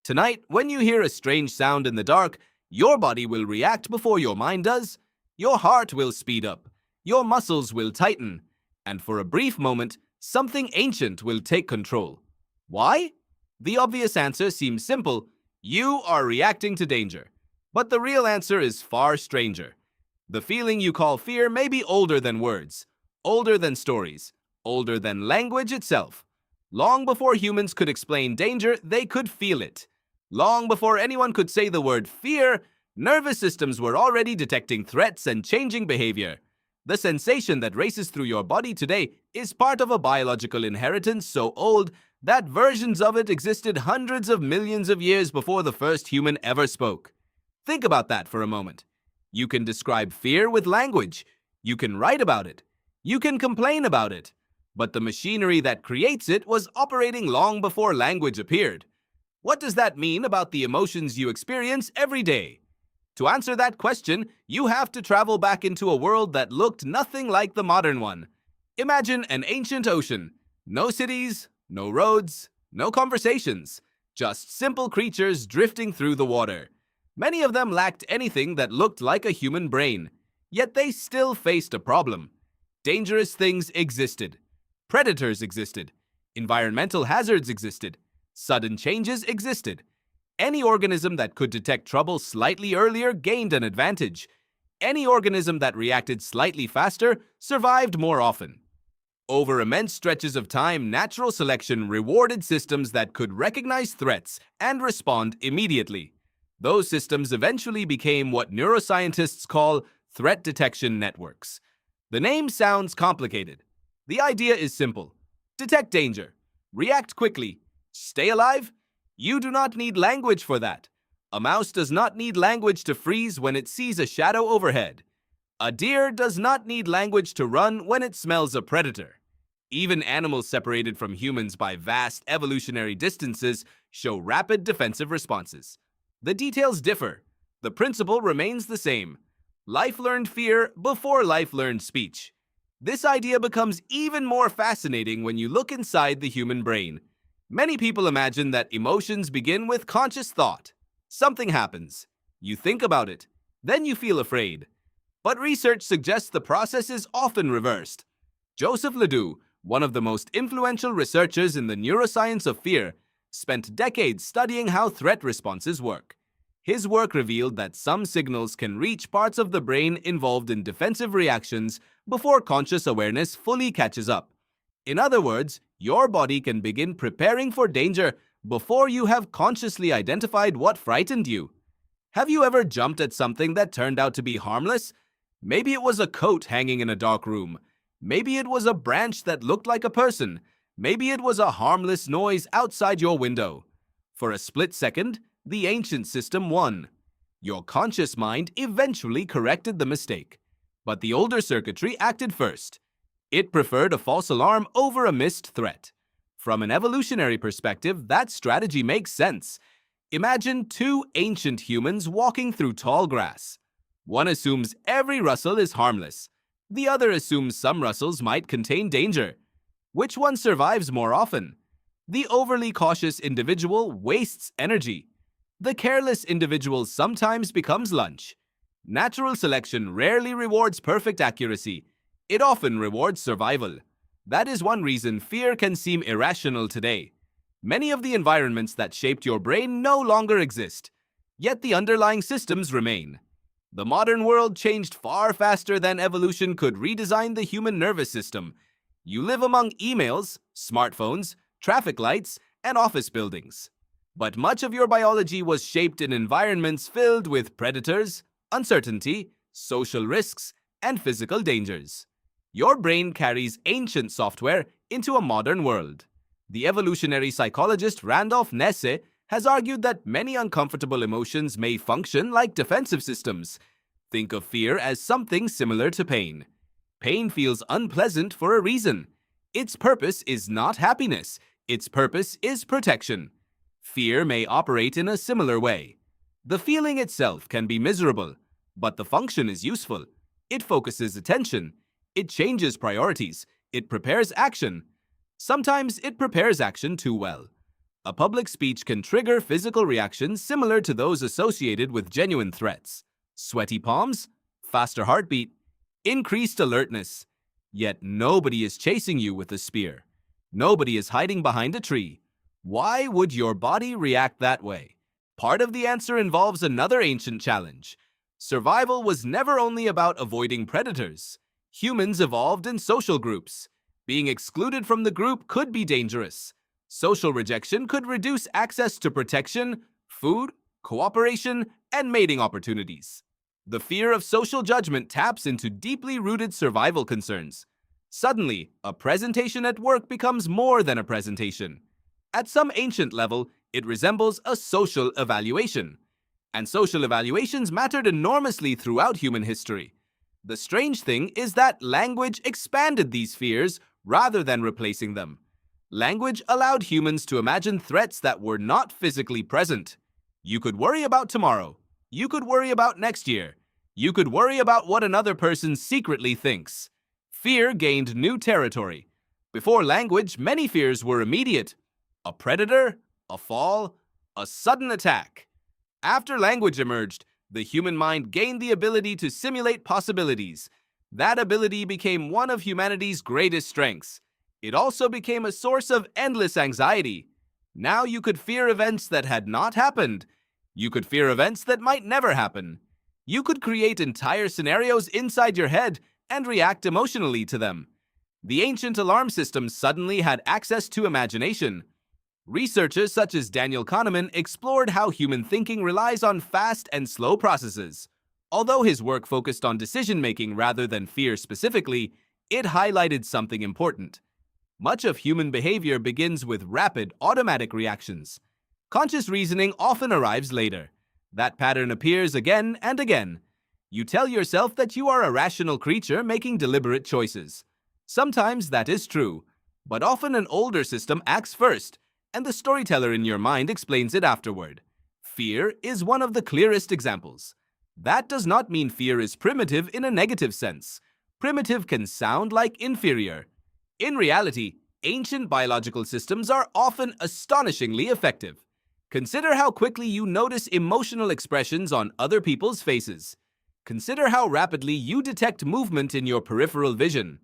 Tonight, when you hear a strange sound in the dark, your body will react before your mind does. Your heart will speed up, your muscles will tighten, and for a brief moment, something ancient will take control. Why? The obvious answer seems simple. You are reacting to danger. But the real answer is far stranger. The feeling you call fear may be older than words, older than stories, older than language itself. Long before humans could explain danger, they could feel it. Long before anyone could say the word fear, nervous systems were already detecting threats and changing behavior. The sensation that races through your body today is part of a biological inheritance so old that versions of it existed hundreds of millions of years before the first human ever spoke. Think about that for a moment. You can describe fear with language. You can write about it. You can complain about it. But the machinery that creates it was operating long before language appeared. What does that mean about the emotions you experience every day? To answer that question, you have to travel back into a world that looked nothing like the modern one. Imagine an ancient ocean. No cities, no roads, no conversations. Just simple creatures drifting through the water. Many of them lacked anything that looked like a human brain. Yet they still faced a problem. Dangerous things existed. Predators existed. Environmental hazards existed. Sudden changes existed. Any organism that could detect trouble slightly earlier gained an advantage. Any organism that reacted slightly faster survived more often. Over immense stretches of time, natural selection rewarded systems that could recognize threats and respond immediately. Those systems eventually became what neuroscientists call threat detection networks. The name sounds complicated. The idea is simple. Detect danger. React quickly. Stay alive? You do not need language for that. A mouse does not need language to freeze when it sees a shadow overhead. A deer does not need language to run when it smells a predator. Even animals separated from humans by vast evolutionary distances show rapid defensive responses. The details differ. The principle remains the same. Life learned fear before life learned speech. This idea becomes even more fascinating when you look inside the human brain. Many people imagine that emotions begin with conscious thought. Something happens. You think about it. Then you feel afraid. But research suggests the process is often reversed. Joseph LeDoux, one of the most influential researchers in the neuroscience of fear, spent decades studying how threat responses work. His work revealed that some signals can reach parts of the brain involved in defensive reactions before conscious awareness fully catches up. In other words, your body can begin preparing for danger before you have consciously identified what frightened you. Have you ever jumped at something that turned out to be harmless? Maybe it was a coat hanging in a dark room. Maybe it was a branch that looked like a person. Maybe it was a harmless noise outside your window. For a split second, the ancient system won. Your conscious mind eventually corrected the mistake. But the older circuitry acted first. It preferred a false alarm over a missed threat. From an evolutionary perspective, that strategy makes sense. Imagine two ancient humans walking through tall grass. One assumes every rustle is harmless. The other assumes some rustles might contain danger. Which one survives more often? The overly cautious individual wastes energy. The careless individual sometimes becomes lunch. Natural selection rarely rewards perfect accuracy. It often rewards survival. That is one reason fear can seem irrational today. Many of the environments that shaped your brain no longer exist, yet the underlying systems remain. The modern world changed far faster than evolution could redesign the human nervous system. You live among emails, smartphones, traffic lights, and office buildings. But much of your biology was shaped in environments filled with predators, uncertainty, social risks, and physical dangers. Your brain carries ancient software into a modern world. The evolutionary psychologist Randolph Nesse has argued that many uncomfortable emotions may function like defensive systems. Think of fear as something similar to pain. Pain feels unpleasant for a reason. Its purpose is not happiness. Its purpose is protection. Fear may operate in a similar way. The feeling itself can be miserable, but the function is useful. It focuses attention. It changes priorities. It prepares action. Sometimes it prepares action too well. A public speech can trigger physical reactions similar to those associated with genuine threats. Sweaty palms, faster heartbeat, increased alertness. Yet nobody is chasing you with a spear. Nobody is hiding behind a tree. Why would your body react that way? Part of the answer involves another ancient challenge. Survival was never only about avoiding predators. Humans evolved in social groups. Being excluded from the group could be dangerous. Social rejection could reduce access to protection, food, cooperation, and mating opportunities. The fear of social judgment taps into deeply rooted survival concerns. Suddenly, a presentation at work becomes more than a presentation. At some ancient level, it resembles a social evaluation. And social evaluations mattered enormously throughout human history. The strange thing is that language expanded these fears rather than replacing them. Language allowed humans to imagine threats that were not physically present. You could worry about tomorrow. You could worry about next year. You could worry about what another person secretly thinks. Fear gained new territory. Before language, many fears were immediate. A predator, a fall, a sudden attack. After language emerged, the human mind gained the ability to simulate possibilities. That ability became one of humanity's greatest strengths. It also became a source of endless anxiety. Now you could fear events that had not happened. You could fear events that might never happen. You could create entire scenarios inside your head and react emotionally to them. The ancient alarm system suddenly had access to imagination. Researchers such as Daniel Kahneman explored how human thinking relies on fast and slow processes. Although his work focused on decision-making rather than fear specifically, it highlighted something important. Much of human behavior begins with rapid, automatic reactions. Conscious reasoning often arrives later. That pattern appears again and again. You tell yourself that you are a rational creature making deliberate choices. Sometimes that is true, but often an older system acts first, and the storyteller in your mind explains it afterward. Fear is one of the clearest examples. That does not mean fear is primitive in a negative sense. Primitive can sound like inferior. In reality, ancient biological systems are often astonishingly effective. Consider how quickly you notice emotional expressions on other people's faces. Consider how rapidly you detect movement in your peripheral vision.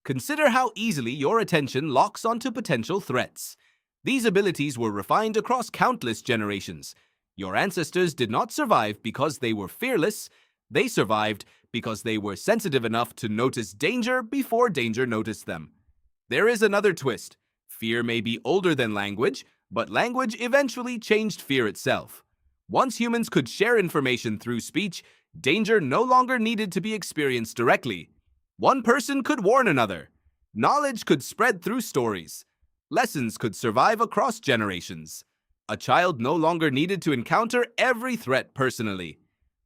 Consider how easily your attention locks onto potential threats. These abilities were refined across countless generations. Your ancestors did not survive because they were fearless. They survived because they were sensitive enough to notice danger before danger noticed them. There is another twist. Fear may be older than language, but language eventually changed fear itself. Once humans could share information through speech, danger no longer needed to be experienced directly. One person could warn another. Knowledge could spread through stories. Lessons could survive across generations. A child no longer needed to encounter every threat personally.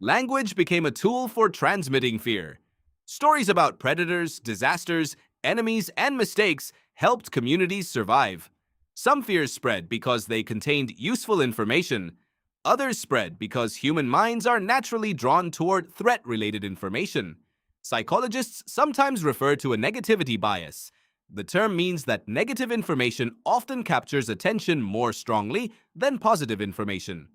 Language became a tool for transmitting fear. Stories about predators, disasters, enemies, and mistakes helped communities survive. Some fears spread because they contained useful information. Others spread because human minds are naturally drawn toward threat-related information. Psychologists sometimes refer to a negativity bias. The term means that negative information often captures attention more strongly than positive information.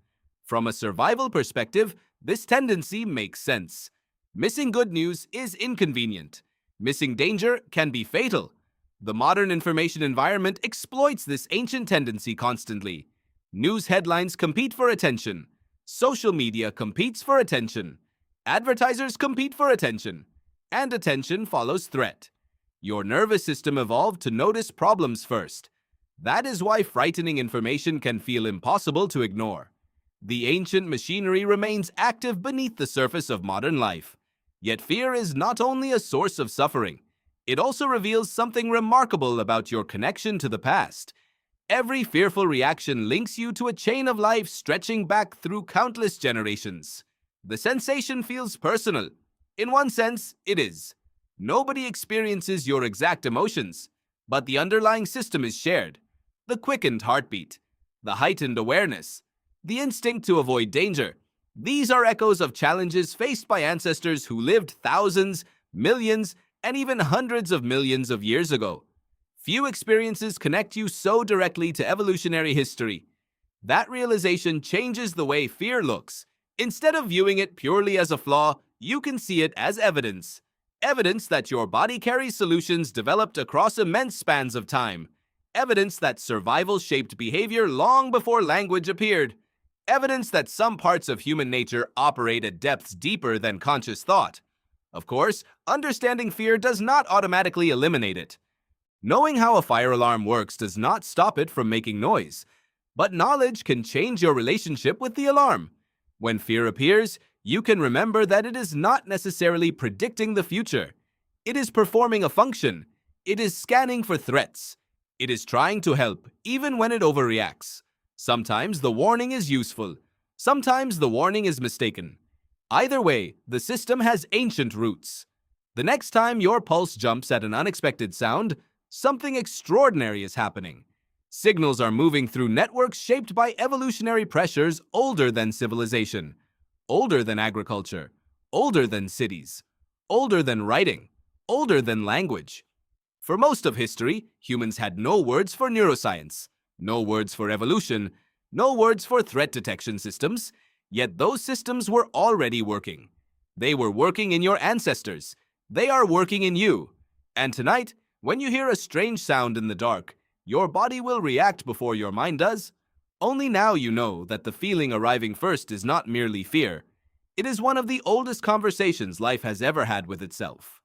From a survival perspective, this tendency makes sense. Missing good news is inconvenient. Missing danger can be fatal. The modern information environment exploits this ancient tendency constantly. News headlines compete for attention. Social media competes for attention. Advertisers compete for attention. And attention follows threat. Your nervous system evolved to notice problems first. That is why frightening information can feel impossible to ignore. The ancient machinery remains active beneath the surface of modern life. Yet fear is not only a source of suffering, it also reveals something remarkable about your connection to the past. Every fearful reaction links you to a chain of life stretching back through countless generations. The sensation feels personal. In one sense, it is. Nobody experiences your exact emotions, but the underlying system is shared. The quickened heartbeat, the heightened awareness, the instinct to avoid danger. These are echoes of challenges faced by ancestors who lived thousands, millions, and even hundreds of millions of years ago. Few experiences connect you so directly to evolutionary history. That realization changes the way fear looks. Instead of viewing it purely as a flaw, you can see it as evidence. Evidence that your body carries solutions developed across immense spans of time. Evidence that survival shaped behavior long before language appeared. Evidence that some parts of human nature operate at depths deeper than conscious thought. Of course, understanding fear does not automatically eliminate it. Knowing how a fire alarm works does not stop it from making noise. But knowledge can change your relationship with the alarm. When fear appears, you can remember that it is not necessarily predicting the future. It is performing a function. It is scanning for threats. It is trying to help, even when it overreacts. Sometimes the warning is useful. Sometimes the warning is mistaken. Either way, the system has ancient roots. The next time your pulse jumps at an unexpected sound, something extraordinary is happening. Signals are moving through networks shaped by evolutionary pressures older than civilization, older than agriculture, older than cities, older than writing, older than language. For most of history, humans had no words for neuroscience, no words for evolution, no words for threat detection systems, yet those systems were already working. They were working in your ancestors. They are working in you. And tonight, when you hear a strange sound in the dark, your body will react before your mind does. Only now you know that the feeling arriving first is not merely fear. It is one of the oldest conversations life has ever had with itself.